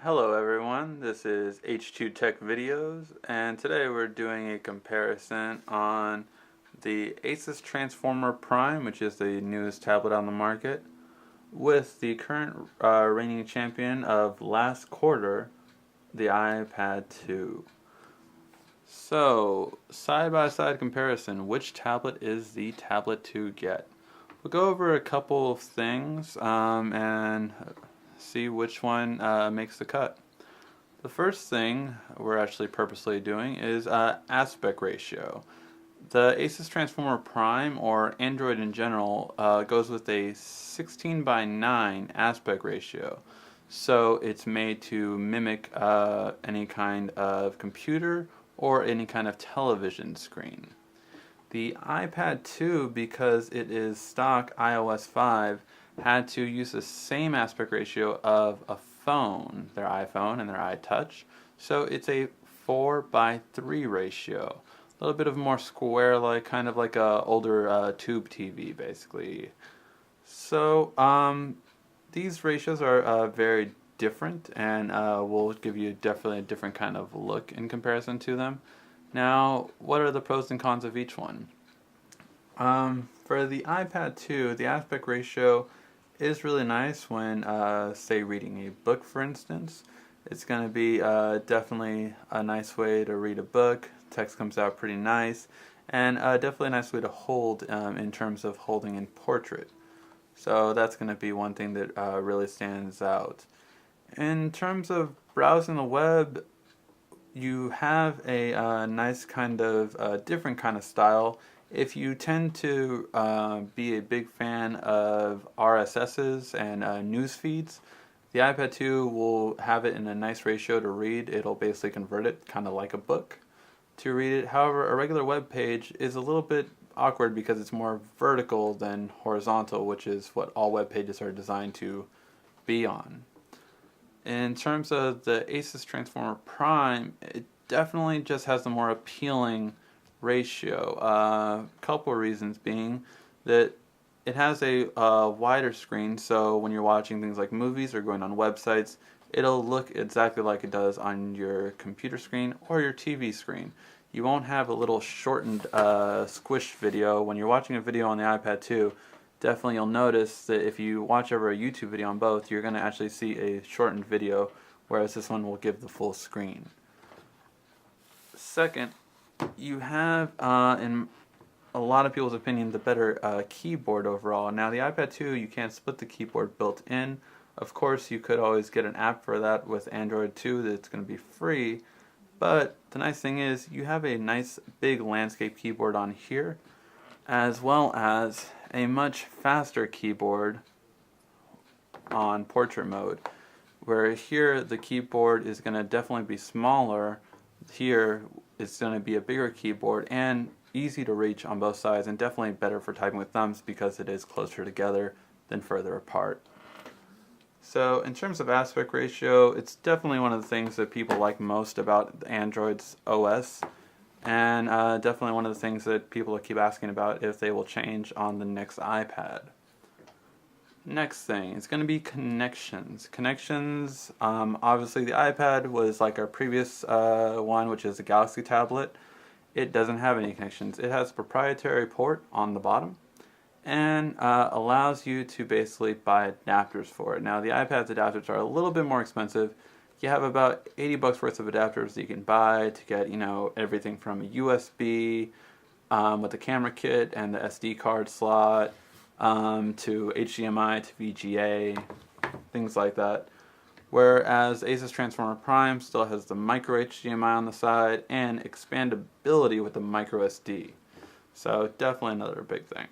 Hello everyone, this is H2TechVideos, and today we're doing a comparison on the Asus Transformer Prime, which is the newest tablet on the market, with the current reigning champion of last quarter, the iPad 2. So, side-by-side comparison, which tablet is the tablet to get? We'll go over a couple of things and see which one makes the cut. The first thing we're actually purposely doing is aspect ratio. The Asus Transformer Prime, or Android in general, goes with a 16:9 aspect ratio. So it's made to mimic any kind of computer or any kind of television screen. The iPad 2, because it is stock iOS 5, had to use the same aspect ratio of a phone, their iPhone and their iTouch. So it's a 4:3 ratio. A little bit of more square-like, kind of like a older tube TV, basically. So these ratios are very different, and will give you definitely a different kind of look in comparison to them. Now, what are the pros and cons of each one? For the iPad 2, the aspect ratio is really nice when, say, reading a book, for instance. It's going to be definitely a nice way to read a book. Text comes out pretty nice, and definitely a nice way to hold in terms of holding in portrait. So that's going to be one thing that really stands out. In terms of browsing the web, you have a nice kind of different kind of style. If you tend to be a big fan of RSSs and news feeds, the iPad 2 will have it in a nice ratio to read. It'll basically convert it kind of like a book to read it. However, a regular web page is a little bit awkward because it's more vertical than horizontal, which is what all web pages are designed to be on. In terms of the Asus Transformer Prime, it definitely just has the more appealing ratio. A couple of reasons being that it has a wider screen, so when you're watching things like movies or going on websites, it'll look exactly like it does on your computer screen or your TV screen. You won't have a little shortened squished video. When you're watching a video on the iPad 2, definitely you'll notice that if you watch over a YouTube video on both, you're going to actually see a shortened video, whereas this one will give the full screen. Second, you have, in a lot of people's opinion, the better keyboard overall. Now the iPad 2, you can't split the keyboard built in. Of course, you could always get an app for that with Android 2 that's going to be free. But the nice thing is you have a nice big landscape keyboard on here, as well as a much faster keyboard on portrait mode, where here the keyboard is going to definitely be smaller. Here it's going to be a bigger keyboard and easy to reach on both sides, and definitely better for typing with thumbs because it is closer together than further apart. So in terms of aspect ratio, it's definitely one of the things that people like most about Android's OS, and definitely one of the things that people keep asking about if they will change on the next iPad. Next thing, it's going to be connections. Connections, obviously the iPad was like our previous one, which is a Galaxy tablet. It doesn't have any connections. It has a proprietary port on the bottom and allows you to basically buy adapters for it. Now the iPad's adapters are a little bit more expensive. You have about $80 worth of adapters that you can buy to get, everything from a USB with the camera kit and the SD card slot to HDMI to VGA, things like that. Whereas Asus Transformer Prime still has the micro HDMI on the side and expandability with the micro SD. So definitely another big thing.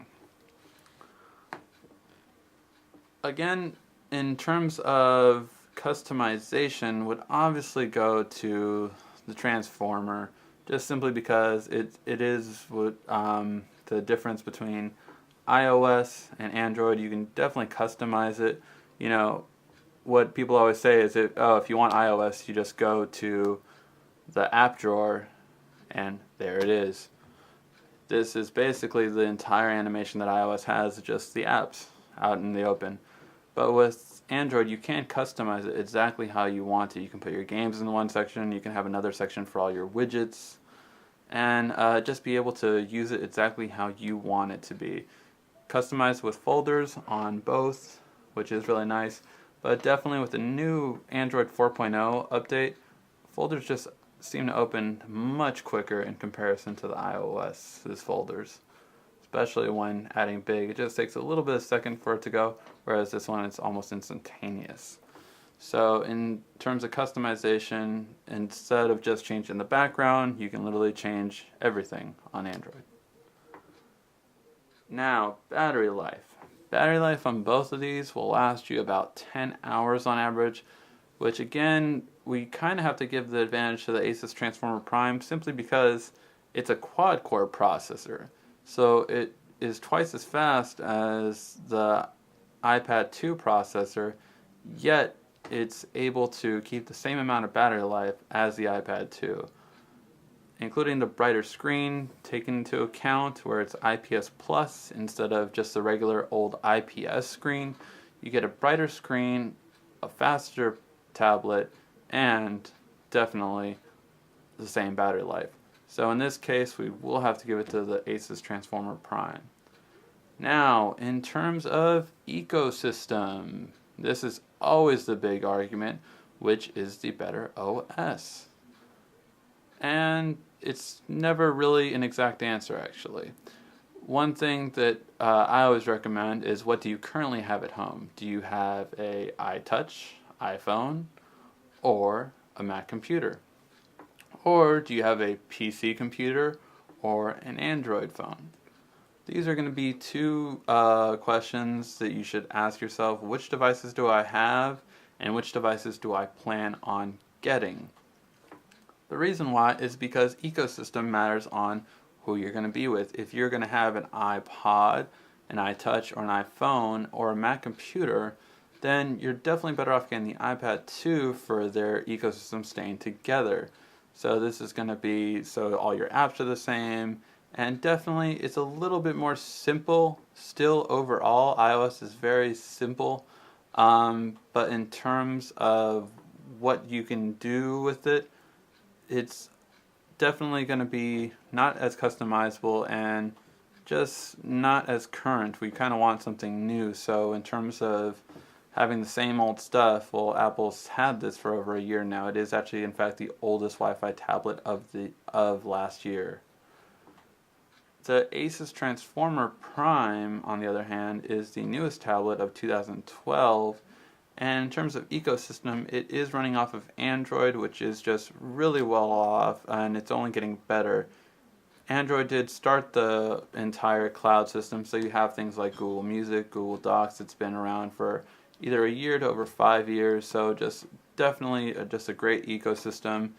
Again, in terms of customization, would obviously go to the Transformer, just simply because it is what the difference between iOS and Android. You can definitely customize it. What people always say is that, if you want iOS, you just go to the app drawer and there it is. This is basically the entire animation that iOS has, just the apps out in the open. But with Android, you can customize it exactly how you want it. You can put your games in one section, you can have another section for all your widgets, and just be able to use it exactly how you want it to be. Customized with folders on both, which is really nice, but definitely with the new Android 4.0 update, folders just seem to open much quicker in comparison to the iOS's folders, especially when adding big. It just takes a little bit of a second for it to go, whereas this one it's almost instantaneous. So in terms of customization, instead of just changing the background, you can literally change everything on Android. Now, battery life. Battery life on both of these will last you about 10 hours on average, which again, we kind of have to give the advantage to the Asus Transformer Prime simply because it's a quad-core processor. So it is twice as fast as the iPad 2 processor, yet it's able to keep the same amount of battery life as the iPad 2. Including the brighter screen taken into account, where it's IPS Plus instead of just the regular old IPS screen, you get a brighter screen, a faster tablet, and definitely the same battery life. So in this case, we will have to give it to the Asus Transformer Prime. Now, in terms of ecosystem, this is always the big argument, which is the better OS. And it's never really an exact answer, actually. One thing that I always recommend is, what do you currently have at home? Do you have a iTouch, iPhone, or a Mac computer? Or do you have a PC computer or an Android phone? These are going to be two questions that you should ask yourself. Which devices do I have, and which devices do I plan on getting? The reason why is because ecosystem matters on who you're going to be with. If you're going to have an iPod, an iTouch, or an iPhone, or a Mac computer, then you're definitely better off getting the iPad 2 for their ecosystem staying together. So this is going to be, so all your apps are the same, and definitely it's a little bit more simple still overall. iOS is very simple, but in terms of what you can do with it, it's definitely going to be not as customizable and just not as current. We kind of want something new. So in terms of having the same old stuff, well, Apple's had this for over a year now. It is actually, in fact, the oldest Wi-Fi tablet of last year. The Asus Transformer Prime, on the other hand, is the newest tablet of 2012. And in terms of ecosystem, it is running off of Android, which is just really well off, and it's only getting better. Android did start the entire cloud system, so you have things like Google Music, Google Docs. It's been around for either a year to over 5 years, so just definitely just a great ecosystem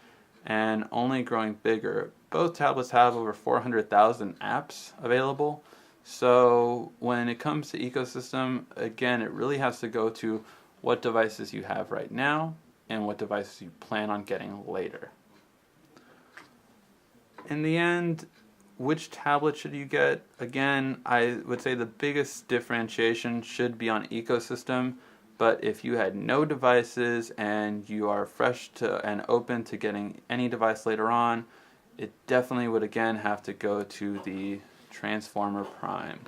and only growing bigger. Both tablets have over 400,000 apps available, so when it comes to ecosystem, again, it really has to go to what devices you have right now and what devices you plan on getting later. In the end, which tablet should you get? Again, I would say the biggest differentiation should be on ecosystem, but if you had no devices and you are fresh to and open to getting any device later on, it definitely would again have to go to the Transformer Prime.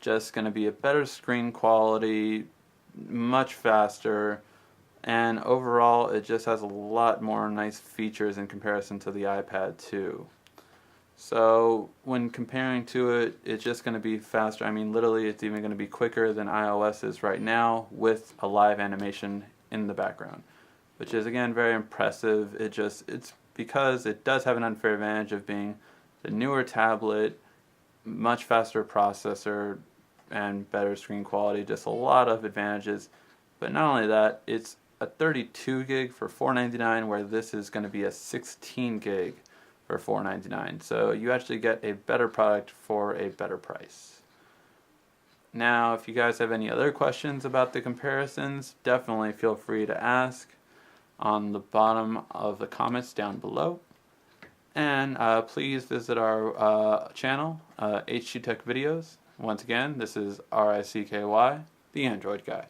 Just going to be a better screen quality, much faster, and overall it just has a lot more nice features in comparison to the iPad 2. So when comparing to it, it's just going to be faster. I mean, literally it's even going to be quicker than iOS is right now with a live animation in the background, which is again very impressive. It's because it does have an unfair advantage of being the newer tablet, much faster processor, and better screen quality, just a lot of advantages. But not only that, it's a 32 gig for $499, where this is going to be a 16 gig for $499. So you actually get a better product for a better price. Now, if you guys have any other questions about the comparisons, definitely feel free to ask on the bottom of the comments down below. And please visit our channel, H2TechVideos. Once again, this is RICKY, the Android Guy.